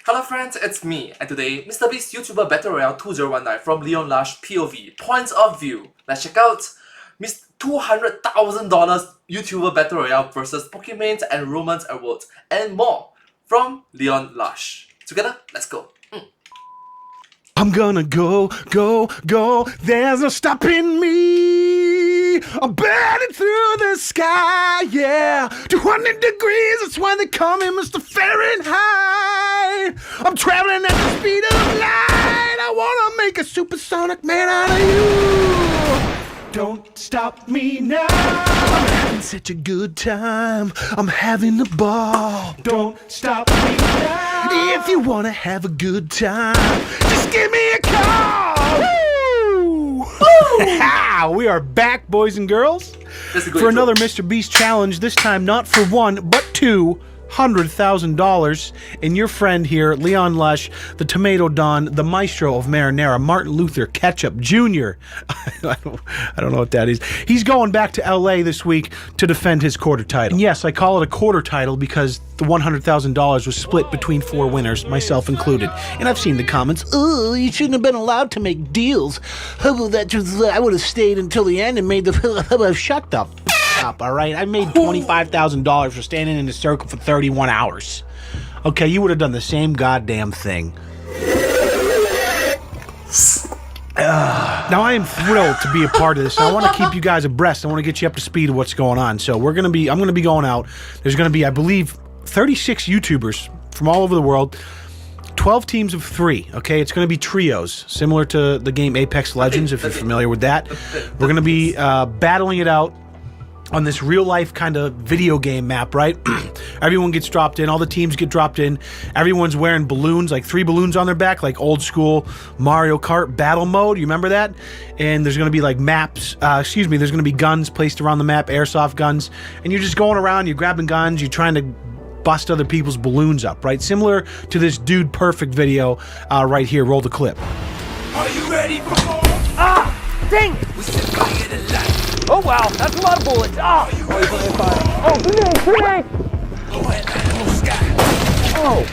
Hello friends, it's me, and today, MrBeast YouTuber Battle Royale 2019 from Leon Lush POV, Points of View. Let's check out $200,000 YouTuber Battle Royale versus Pokimane and Romance Atwood, and more from Leon Lush. Together, let's go. I'm gonna go, there's no stopping me. I'm burning through the sky, yeah. 200 degrees, that's why they call me Mr. Fahrenheit. I'm traveling at the speed of light. I wanna make a supersonic man out of you. Don't stop me now. I'm having such a good time. I'm having a ball. Don't stop me now. If you wanna have a good time, just give me a call. Woo! Woo! We are back, boys and girls, for another MrBeast challenge. This time not for one, but $200,000. And your friend here, Leon Lush, the Tomato Don, the Maestro of Marinara, Martin Luther Ketchup Jr. I don't know what that is. He's going back to LA this week to defend his quarter title. And yes, I call it a quarter title because the $100,000 was split between 4 winners, myself included. And I've seen the comments, oh, you shouldn't have been allowed to make deals. I would have stayed until the end and made the... Shut up. All right, I made $25,000 for standing in a circle for 31 hours. Okay, you would have done the same goddamn thing. Now I am thrilled to be a part of this. I want to keep you guys abreast. I want to get you up to speed of what's going on. So I'm gonna be going out. There's gonna be, I believe, 36 YouTubers from all over the world. 12 teams of 3, okay? It's going to be trios, similar to the game Apex Legends, if you're familiar with that. We're going to be battling it out on this real-life kind of video game map, right? Everyone gets dropped in. All the teams get dropped in. Everyone's wearing balloons, like 3 balloons on their back, like old-school Mario Kart battle mode. You remember that? And there's going to be, like, maps. There's going to be guns placed around the map, airsoft guns. And you're just going around, you're grabbing guns, you're trying to bust other people's balloons up, right? Similar to this Dude Perfect video right here. Roll the clip. Are you ready for more? Ah! Dang it! We set fire to life. Oh wow, that's a lot of bullets. Ah! Oh, grenade! Go ahead, animal sky. Oh!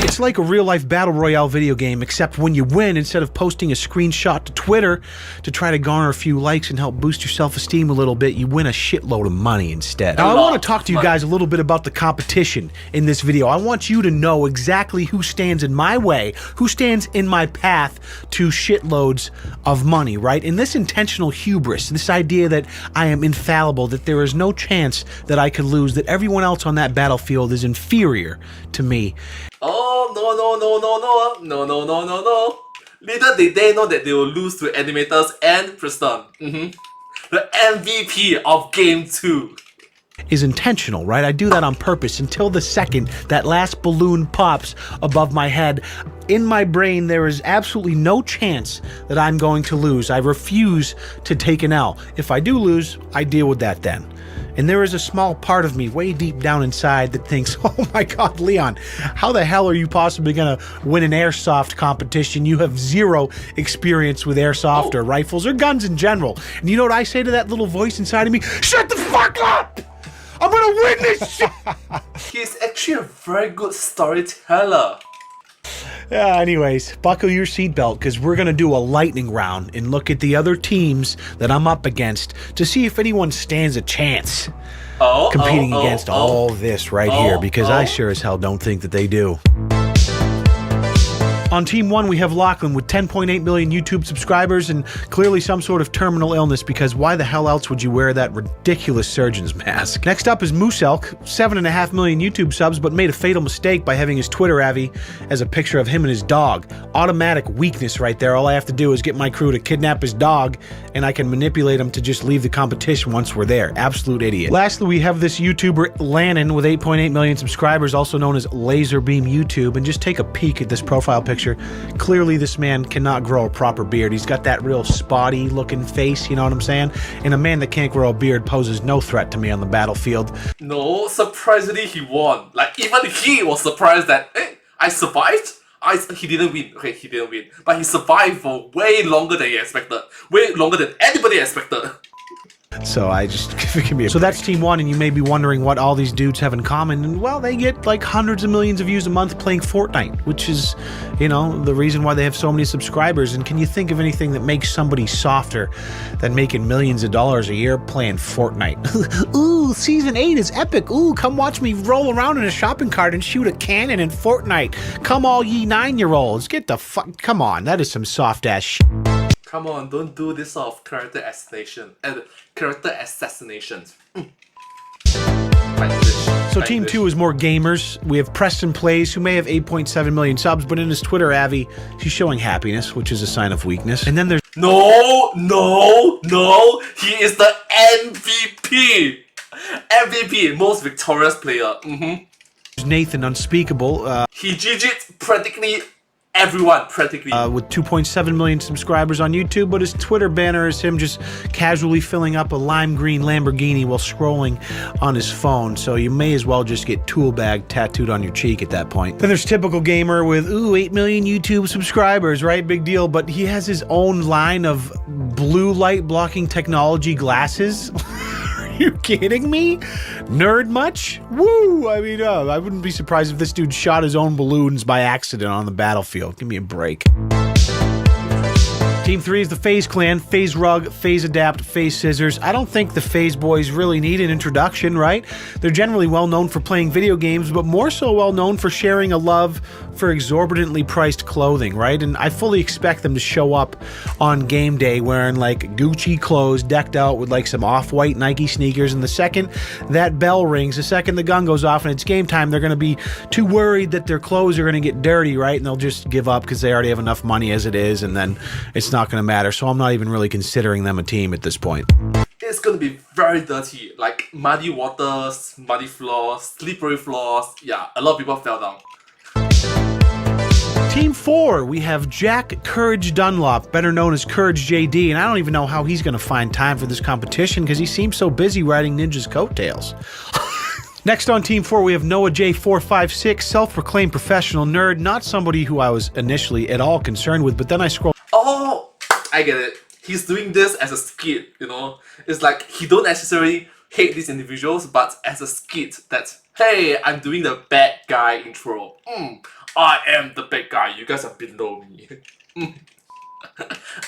It's like a real-life Battle Royale video game, except when you win, instead of posting a screenshot to Twitter to try to garner a few likes and help boost your self-esteem a little bit, you win a shitload of money instead. Now, I want to talk to you guys a little bit about the competition in this video. I want you to know exactly who stands in my way, who stands in my path to shitloads of money, right? And this intentional hubris, this idea that I am infallible, that there is no chance that I could lose, that everyone else on that battlefield is inferior to me. Oh, no. Little did they know that they will lose to Animators and Preston. The MVP of Game 2. Is intentional, right? I do that on purpose until the second that last balloon pops above my head. In my brain, there is absolutely no chance that I'm going to lose. I refuse to take an L. If I do lose, I deal with that then. And there is a small part of me way deep down inside that thinks, oh my God, Leon, how the hell are you possibly going to win an airsoft competition? You have 0 experience with airsoft or rifles or guns in general. And you know what I say to that little voice inside of me? Shut the fuck up! I'm gonna win this shit! He's actually a very good storyteller. Yeah, anyways, buckle your seatbelt because we're going to do a lightning round and look at the other teams that I'm up against to see if anyone stands a chance competing against all this right here, because I sure as hell don't think that they do. On Team 1, we have Lachlan with 10.8 million YouTube subscribers and clearly some sort of terminal illness, because why the hell else would you wear that ridiculous surgeon's mask? Next up is Moose Elk, 7.5 million YouTube subs, but made a fatal mistake by having his Twitter avvy as a picture of him and his dog. Automatic weakness right there. All I have to do is get my crew to kidnap his dog, and I can manipulate him to just leave the competition once we're there. Absolute idiot. Lastly, we have this YouTuber, Lannon, with 8.8 million subscribers, also known as Laserbeam YouTube, and just take a peek at this profile picture. Clearly this man cannot grow a proper beard. He's got that real spotty looking face, you know what I'm saying? And a man that can't grow a beard poses no threat to me on the battlefield. No, surprisingly he won. Like, even he was surprised that, hey, I survived? He didn't win. Okay, he didn't win. But he survived for way longer than he expected. Way longer than anybody expected. So I just give me a so break. That's Team 1, and you may be wondering what all these dudes have in common. And well, they get like hundreds of millions of views a month playing Fortnite, which is, you know, the reason why they have so many subscribers. And can you think of anything that makes somebody softer than making millions of dollars a year playing Fortnite? Ooh, Season 8 is epic. Ooh, come watch me roll around in a shopping cart and shoot a cannon in Fortnite. Come all ye 9-year-olds. Get the fuck... Come on, that is some soft-ass shit. Come on, don't do this sort of character assassinations. So Team 2 is more gamers. We have Preston Plays, who may have 8.7 million subs, but in his Twitter Avi, he's showing happiness, which is a sign of weakness. And then there's... No! He is the MVP! MVP, most victorious player. Nathan Unspeakable. He GG'd practically everyone, with 2.7 million subscribers on YouTube, but his Twitter banner is him just casually filling up a lime green Lamborghini while scrolling on his phone, so you may as well just get tool bag tattooed on your cheek at that point. Then there's Typical Gamer with, ooh, 8 million YouTube subscribers, right? Big deal, but he has his own line of blue light blocking technology glasses. Are you kidding me? Nerd much? Woo! I mean, I wouldn't be surprised if this dude shot his own balloons by accident on the battlefield. Give me a break. Team 3 is the FaZe Clan, FaZe Rug, FaZe Adapt, FaZe Scissors. I don't think the FaZe boys really need an introduction, right? They're generally well known for playing video games, but more so well known for sharing a love for exorbitantly priced clothing, right? And I fully expect them to show up on game day wearing like Gucci clothes, decked out with like some off-white Nike sneakers, and the second that bell rings, the second the gun goes off and it's game time, they're going to be too worried that their clothes are going to get dirty, right? And they'll just give up because they already have enough money as it is, and then it's not going to matter. So I'm not even really considering them a team at this point. It's going to be very dirty, like muddy waters, muddy floors, slippery floors. Yeah, a lot of people fell down. Team 4, we have Jack Courage Dunlop, better known as Courage JD, and I don't even know how he's going to find time for this competition because he seems so busy riding Ninja's coattails. Next on Team 4, we have Noah J456, self-proclaimed professional nerd, not somebody who I was initially at all concerned with, but then I scrolled... Oh, I get it. He's doing this as a skit, you know? It's like he don't necessarily hate these individuals, but as a skit that, hey, I'm doing the bad guy intro. I am the bad guy. You guys are below me.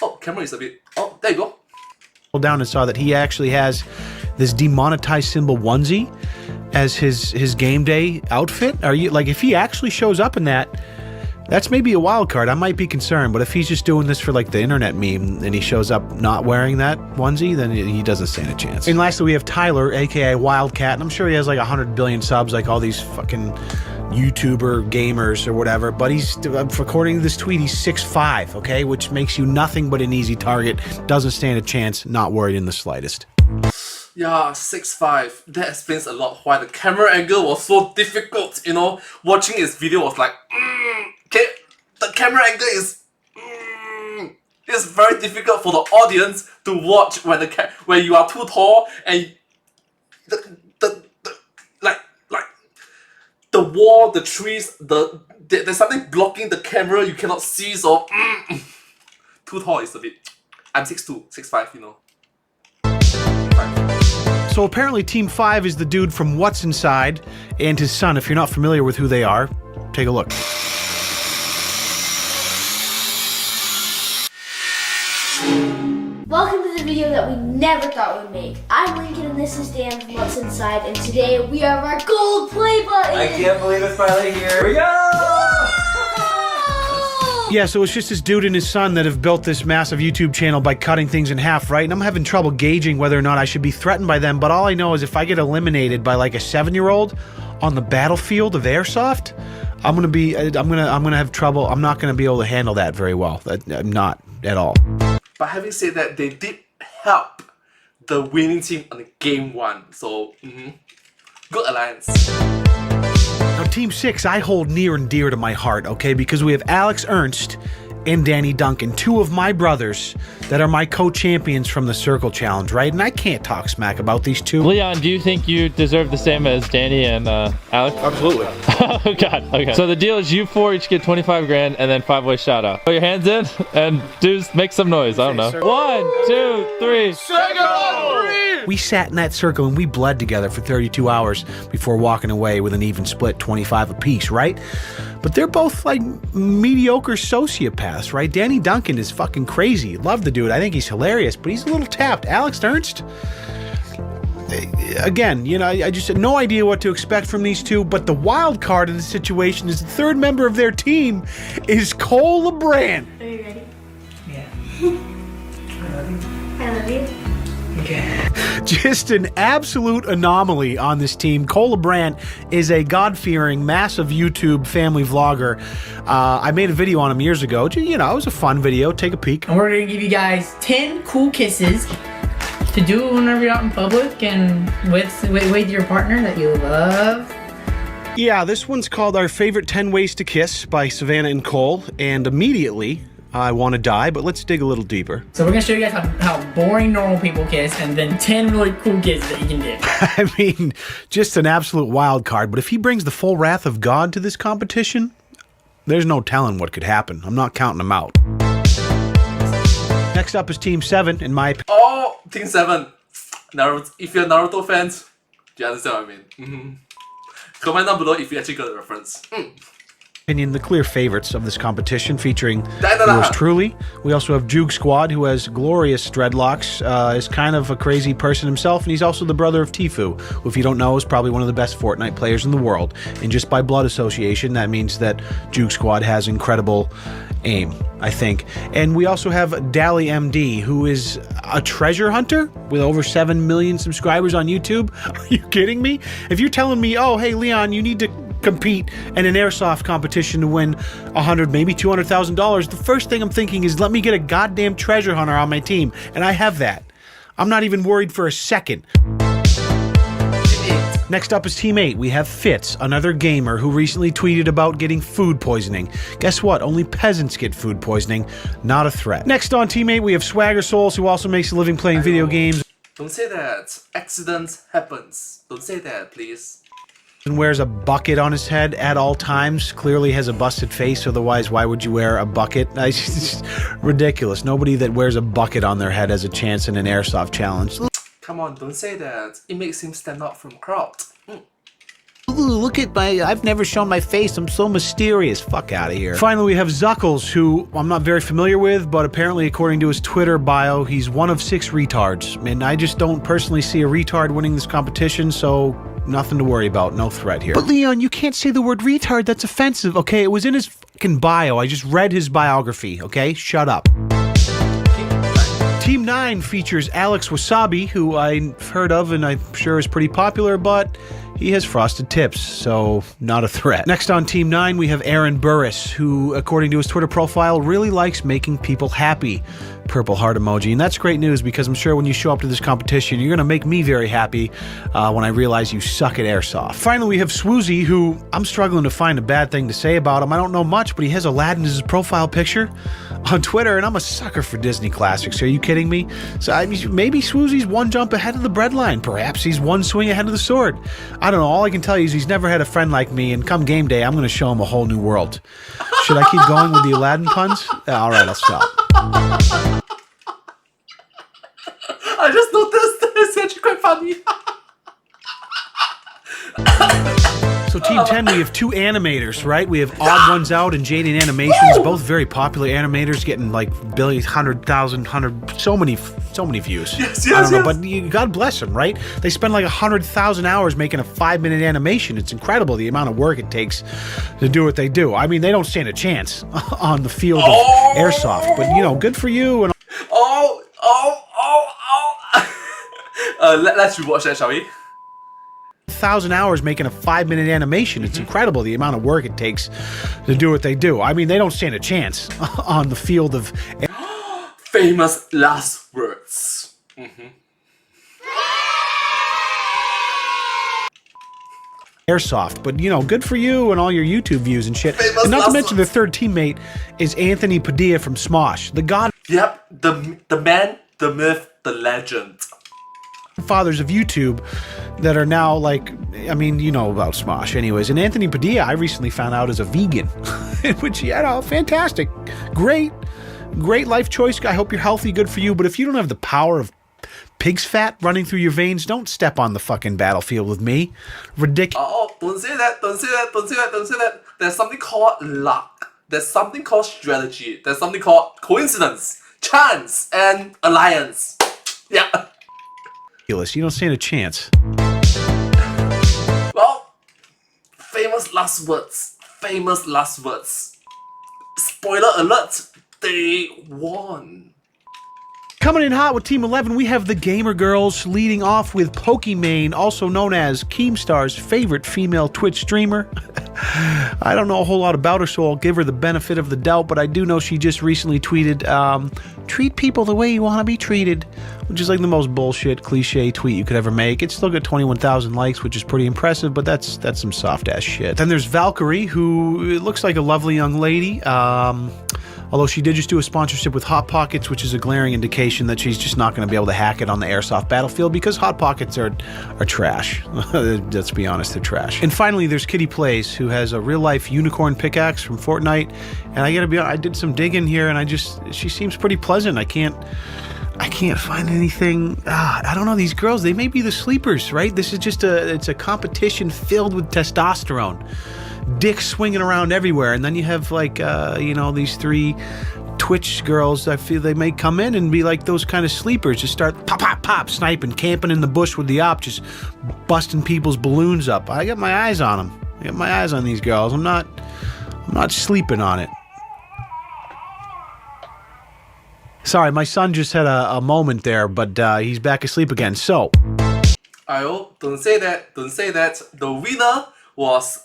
Oh, camera is a bit... Oh, there you go. Down and saw that he actually has this demonetized symbol onesie as his game day outfit. Are you like, if he actually shows up in that, that's maybe a wild card. I might be concerned, but if he's just doing this for like the internet meme and he shows up not wearing that onesie, then he doesn't stand a chance. And lastly, we have Tyler, aka Wildcat, and I'm sure he has like 100 billion subs like all these fucking YouTuber gamers or whatever, but he's, according to this tweet, he's 6'5", okay, which makes you nothing but an easy target. Doesn't stand a chance, not worried in the slightest. Yeah, 6'5". That explains a lot why the camera angle was so difficult, you know? Watching his video was like, okay, the camera angle is, it's very difficult for the audience to watch when when you are too tall and the wall, the trees, there's something blocking the camera you cannot see, so too tall is a bit. I'm 6'2", 6'5", you know. So apparently Team 5 is the dude from What's Inside and his son. If you're not familiar with who they are, take a look. Welcome to the video that we never thought we'd make. I'm Lincoln and this is Dan from What's Inside, and today we have our gold play button! I can't believe it's finally here. Here we go! Yeah, so it's just this dude and his son that have built this massive YouTube channel by cutting things in half, right? And I'm having trouble gauging whether or not I should be threatened by them, but all I know is if I get eliminated by like a 7-year-old on the battlefield of airsoft, I'm gonna have trouble. I'm not gonna be able to handle that very well. I'm not at all. But having said that, they did help the winning team on the game 1, so good alliance. Now, Team 6, I hold near and dear to my heart, okay? Because we have Alex Ernst and Danny Duncan, two of my brothers that are my co-champions from the Circle Challenge, right? And I can't talk smack about these two. Leon, do you think you deserve the same as Danny and Alex? Absolutely. Oh, God. Okay. So the deal is you 4 each get 25 grand and then 5-way shout out. Put your hands in and dudes make some noise. I don't know. 1, 2, 3. Sega 3! We sat in that circle and we bled together for 32 hours before walking away with an even split 25 apiece, right? But they're both like mediocre sociopaths, right? Danny Duncan is fucking crazy. Love the dude. I think he's hilarious, but he's a little tapped. Alex Ernst, again, you know, I just had no idea what to expect from these two, but the wild card in the situation is the third member of their team is Cole LeBrand. Are you ready? Yeah. I love you. Okay. Just an absolute anomaly on this team. Cole LeBrand is a God-fearing, massive YouTube family vlogger. I made a video on him years ago. You know, it was a fun video. Take a peek. And we're gonna give you guys 10 cool kisses to do whenever you're out in public and with your partner that you love. Yeah, this one's called Our Favorite 10 Ways to Kiss by Savannah and Cole, and immediately I want to die, but let's dig a little deeper. So we're gonna show you guys how boring normal people kiss, and then 10 really cool kisses that you can do. I mean, just an absolute wild card, but if he brings the full wrath of God to this competition, there's no telling what could happen. I'm not counting him out. Next up is Team 7, in my opinion. Oh, Team 7. Naruto. If you're Naruto fans, do you understand what I mean? Comment down below if you actually got the reference. The clear favorites of this competition, featuring yours truly. We also have Juke Squad, who has glorious dreadlocks, is kind of a crazy person himself, and he's also the brother of Tfue, who, if you don't know, is probably one of the best Fortnite players in the world. And just by blood association, that means that Juke Squad has incredible aim, I think. And we also have Dally MD, who is a treasure hunter with over 7 million subscribers on YouTube. Are you kidding me? If you're telling me, oh, hey, Leon, you need to compete in an airsoft competition to win $100,000, maybe $200,000, the first thing I'm thinking is, let me get a goddamn treasure hunter on my team, and I have that. I'm not even worried for a second. Next up is Team 8. We have Fitz, another gamer who recently tweeted about getting food poisoning. Guess what? Only peasants get food poisoning, not a threat. Next on Team 8, we have Swagger Souls, who also makes a living playing video games. Don't say that. Accidents happens. Don't say that, please. And wears a bucket on his head at all times. Clearly has a busted face, otherwise why would you wear a bucket? It's ridiculous. Nobody that wears a bucket on their head has a chance in an airsoft challenge. Come on, don't say that. It makes him stand out from crowd. Ooh, look at my, I've never shown my face, I'm so mysterious. Fuck out of here. Finally, we have Zuckles, who I'm not very familiar with, but apparently according to his Twitter bio, he's one of 6 retards. And I just don't personally see a retard winning this competition, so nothing to worry about, no threat here. But Leon, you can't say the word retard, that's offensive, okay? It was in his fucking bio, I just read his biography, okay? Shut up. Team 9 features Alex Wasabi, who I've heard of and I'm sure is pretty popular, but he has frosted tips, so not a threat. Next on Team 9, we have Aaron Burris, who, according to his Twitter profile, really likes making people happy. Purple heart emoji. And that's great news, because I'm sure when you show up to this competition, you're going to make me very happy when I realize you suck at airsoft. Finally, we have Swoozy, who I'm struggling to find a bad thing to say about him. I don't know much, but he has Aladdin as his profile picture on Twitter, and I'm a sucker for Disney classics. Are you kidding me? So I mean, maybe Swoozy's one jump ahead of the breadline. Perhaps he's one swing ahead of the sword. I don't know. All I can tell you is he's never had a friend like me, and come game day, I'm going to show him a whole new world. Should I keep going with the Aladdin puns? All right, I'll stop. I just noticed it's actually quite funny. So Team 10, we have 2 animators, right? We have Odd Ones Out and Jaden Animations, both very popular animators, getting like 100,000, so many views. Yes, I don't know, yes. but God bless them, right? They spend like 100,000 hours making a 5-minute animation. It's incredible the amount of work it takes to do what they do. I mean, they don't stand a chance on the field of airsoft, but you know, good for you. And let's rewatch that, shall we? 1,000 hours making a 5-minute animation. It's incredible the amount of work it takes to do what they do. I mean, they don't stand a chance on the field of Famous last words. airsoft, but you know, good for you and all your YouTube views and shit. Famous And not to last mention their third teammate is Anthony Padilla from Smosh, the Yep, the man, the myth, the legend. godfathers of YouTube that are now like, I mean, you know about Smosh anyways. And Anthony Padilla, I recently found out, is a vegan, which, you know, fantastic. Great life choice. I hope you're healthy, good for you. But if you don't have the power of pig's fat running through your veins. Don't step on the fucking battlefield with me. Ridiculous. Oh, don't say that, don't say that, don't say that, don't say that. There's something called luck. There's something called strategy. There's something called coincidence, chance, and alliance. Yeah. You don't stand a chance. Well, famous last words. Famous last words. Spoiler alert, they won. Coming in hot with Team 11, we have the Gamer Girls leading off with Pokimane, also known as Keemstar's favorite female Twitch streamer. I don't know a whole lot about her, so I'll give her the benefit of the doubt, but I do know she just recently tweeted, treat people the way you want to be treated, which is like the most bullshit, cliche tweet you could ever make. It's still got 21,000 likes, which is pretty impressive, but that's some soft-ass shit. Then there's Valkyrie, who looks like a lovely young lady, although she did just do a sponsorship with Hot Pockets, which is a glaring indication that she's just not going to be able to hack it on the airsoft battlefield because Hot Pockets are trash. Let's be honest, they're trash. And finally, there's Kitty Plays, who has a real-life unicorn pickaxe from Fortnite. And I gotta be honest, I did some digging here, and she seems pretty pleasant. I can't find anything. I don't know, these girls, they may be the sleepers, right? This is just it's a competition filled with testosterone. Dicks swinging around everywhere, and then you have like these three Twitch girls. I feel they may come in and be like those kind of sleepers, just start pop sniping, camping in the bush with the op, just busting people's balloons up. I got my eyes on them. I got my eyes on these girls. I'm not sleeping on it. Sorry, my son just had a moment there, but he's back asleep again. So, Don't say that. Don't say that. The winner was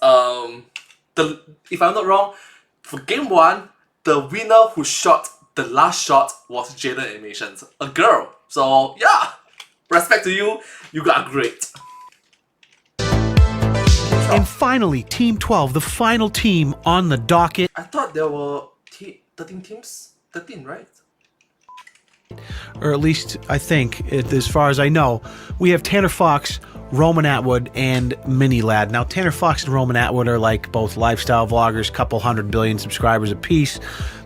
if I'm not wrong, for game 1, the winner who shot the last shot was Jaden Animations, a girl. So yeah, respect to you. You got great. and finally, Team 12, the final team on the docket. I thought there were 13 teams. 13, right? Or at least I think, as far as I know, we have Tanner Fox, Roman Atwood, and Mini Lad. Now, Tanner Fox and Roman Atwood are like both lifestyle vloggers, couple 100 billion subscribers apiece,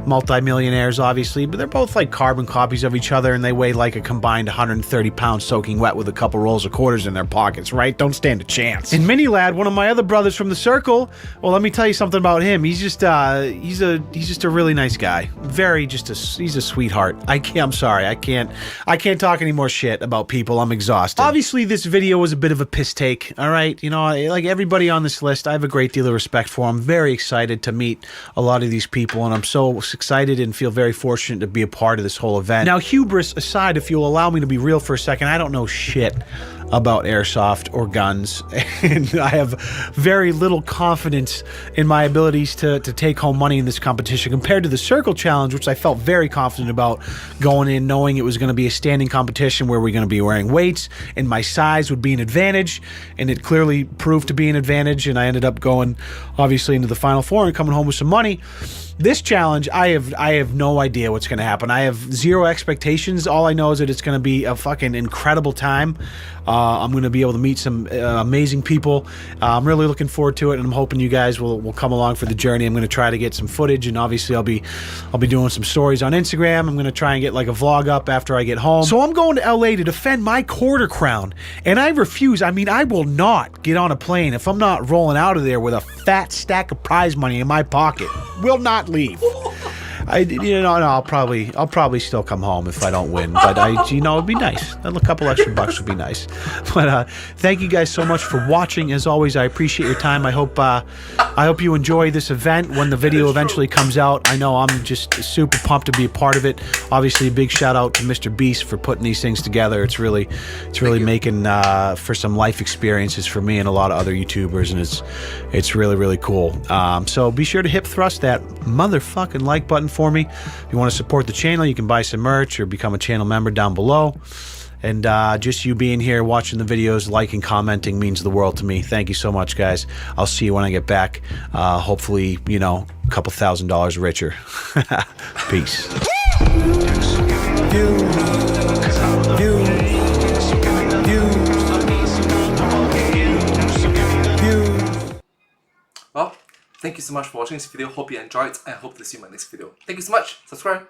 multi-millionaires, obviously, but they're both like carbon copies of each other, and they weigh like a combined 130 pounds soaking wet with a couple rolls of quarters in their pockets, right? Don't stand a chance. And Mini Lad, one of my other brothers from the circle, well, let me tell you something about him. He's just he's just a really nice guy. He's a sweetheart. I'm sorry, I can't talk any more shit about people. I'm exhausted. Obviously, this video was a bit of a piss take, all right? You know, like everybody on this list, I have a great deal of respect for. I'm very excited to meet a lot of these people, and I'm so excited and feel very fortunate to be a part of this whole event. Now, hubris aside, if you'll allow me to be real for a second, I don't know shit about airsoft or guns, and I have very little confidence in my abilities to take home money in this competition compared to the Circle Challenge, which I felt very confident about going in, knowing it was going to be a standing competition where we're going to be wearing weights and my size would be an advantage, and it clearly proved to be an advantage, and I ended up going obviously into the Final Four and coming home with some money. This challenge, I have no idea what's going to happen. I have zero expectations. All I know is that it's going to be a fucking incredible time. I'm going to be able to meet some amazing people. I'm really looking forward to it, and I'm hoping you guys will come along for the journey. I'm going to try to get some footage, and obviously I'll be doing some stories on Instagram. I'm going to try and get like a vlog up after I get home. So I'm going to LA to defend my quarter crown, and I refuse. I mean, I will not get on a plane if I'm not rolling out of there with a fat stack of prize money in my pocket. Will not leave. I'll probably still come home if I don't win, but it'd be nice. A couple extra bucks would be nice. But thank you guys so much for watching. As always, I appreciate your time. I hope you enjoy this event when the video eventually comes out. I know I'm just super pumped to be a part of it. Obviously, a big shout out to MrBeast for putting these things together. It's really making for some life experiences for me and a lot of other YouTubers, and it's really, really cool. So be sure to hip thrust that motherfucking like button for me. If you want to support the channel, you can buy some merch or become a channel member down below. And just you being here, watching the videos, liking, commenting means the world to me. Thank you so much, guys. I'll see you when I get back. Hopefully, a couple $1,000s richer. Peace. Well, thank you so much for watching this video. Hope you enjoyed, and I hope to see you in my next video. Thank you so much. Subscribe.